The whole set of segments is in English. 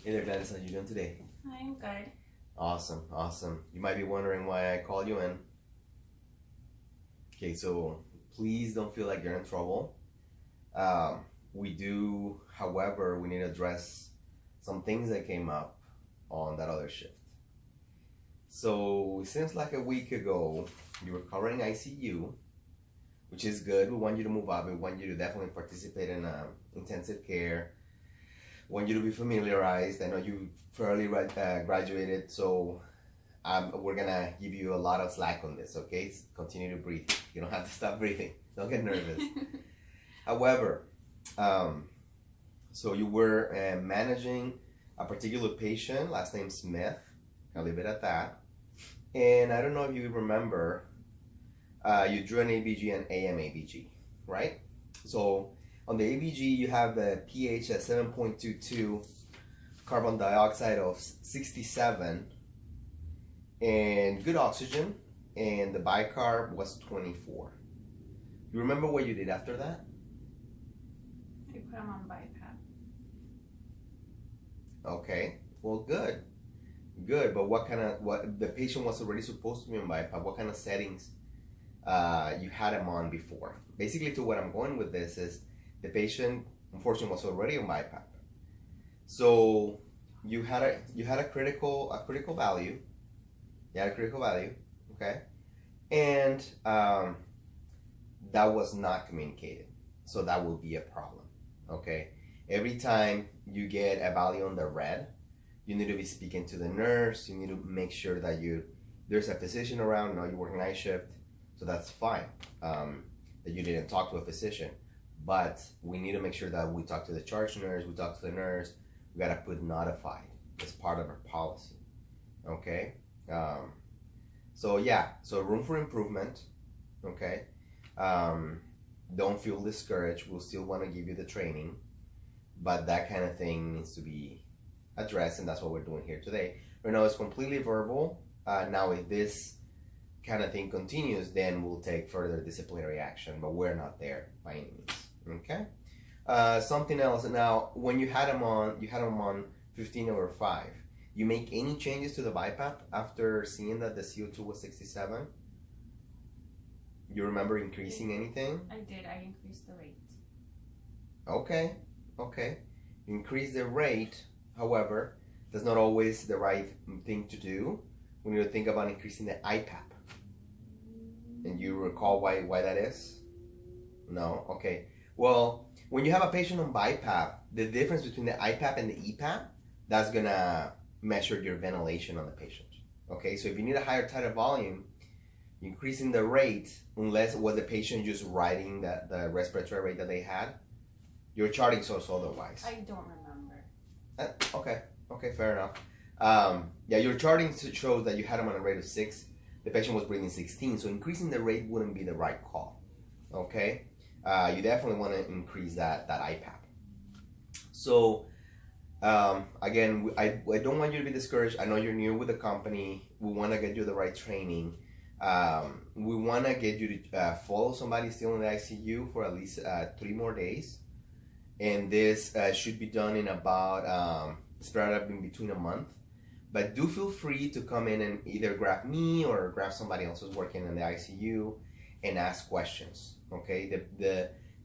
Hey there, Gladys. How you doing today? I'm good. Awesome, awesome. You might be wondering why I called you in. Okay, so please don't feel like you're in trouble. We do, however, we need to address some things that came up on that other shift. So it seems like a week ago you were covering ICU, which is good. We want you to move up. We want you to definitely participate in intensive care. Want you to be familiarized. I know you fairly graduated, so we're gonna give you a lot of slack on this. Okay, continue to breathe. You don't have to stop breathing. Don't get nervous. However, so you were managing a particular patient, last name Smith. I'll leave it at that. And I don't know if you remember, you drew an ABG and AM ABG, right? So on the ABG, you have a pH at 7.22, carbon dioxide of 67, and good oxygen, and the bicarb was 24. You remember what you did after that? I put him on BiPAP. Okay, well, good. Good, but what the patient was already supposed to be on BiPAP, what kind of settings you had him on before? Basically, to what I'm going with this is the patient, unfortunately, was already on BiPAP. So you had a critical value. You had a critical value, okay, and that was not communicated. So that will be a problem, okay. Every time you get a value on the red, you need to be speaking to the nurse. You need to make sure that there's a physician around. No, you work night shift, so that's fine. That you didn't talk to a physician, but we need to make sure that we talk to the charge nurse. We talk to the nurse. We gotta put notified as part of our policy. Okay. So yeah. So room for improvement. Okay. Don't feel discouraged. We'll still want to give you the training, but that kind of thing needs to be addressed, and that's what we're doing here today. Right now it's completely verbal. Now if this kind of thing continues, then we'll take further disciplinary action, but we're not there by any means. Okay. Something else. Now, when you had them on 15/5. You make any changes to the BiPAP after seeing that the CO2 was 67? You remember increasing anything? I did. I increased the rate. Okay. Okay. Increase the rate. However, that's not always the right thing to do. We need to think about increasing the IPAP. And you recall why that is? No? Okay. Well, when you have a patient on BiPAP, the difference between the IPAP and the EPAP, that's going to measure your ventilation on the patient. Okay? So if you need a higher tidal volume, increasing the rate, unless was the patient just writing the respiratory rate that they had, your charting source otherwise. I don't remember. Okay, fair enough. Yeah, your charting shows that you had him on a rate of 6. The patient was breathing 16, so increasing the rate wouldn't be the right call. Okay, you definitely want to increase that IPAP. So again, I don't want you to be discouraged. I know you're new with the company. We want to get you the right training. We want to get you to follow somebody still in the ICU for at least 3 more days. And this should be done in about, spread up in between a month. But do feel free to come in and either grab me or grab somebody else who's working in the ICU and ask questions, okay?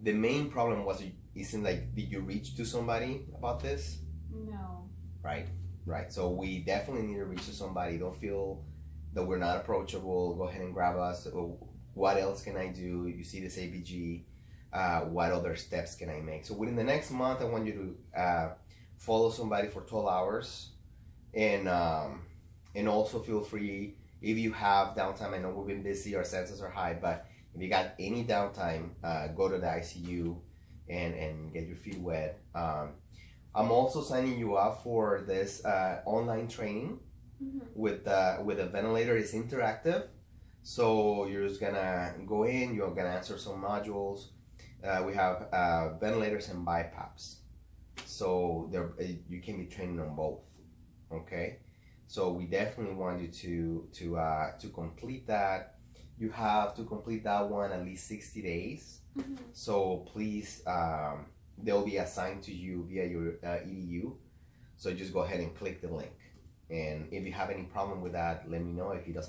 The main problem was, it seemed like, did you reach to somebody about this? No. Right. So we definitely need to reach to somebody. Don't feel that we're not approachable. Go ahead and grab us. What else can I do? You see this ABG. What other steps can I make? So within the next month, I want you to follow somebody for 12 hours, and also feel free if you have downtime. I know we've been busy, our census are high, but if you got any downtime, go to the ICU and get your feet wet. I'm also signing you up for this online training with a ventilator. It's interactive, so you're just gonna go in. You're gonna answer some modules. We have ventilators and BiPAPs, so you can be training on both. Okay, so we definitely want you to complete that. You have to complete that one at least 60 days. So please, they'll be assigned to you via your EDU. So just go ahead and click the link. And if you have any problem with that, let me know. If he doesn't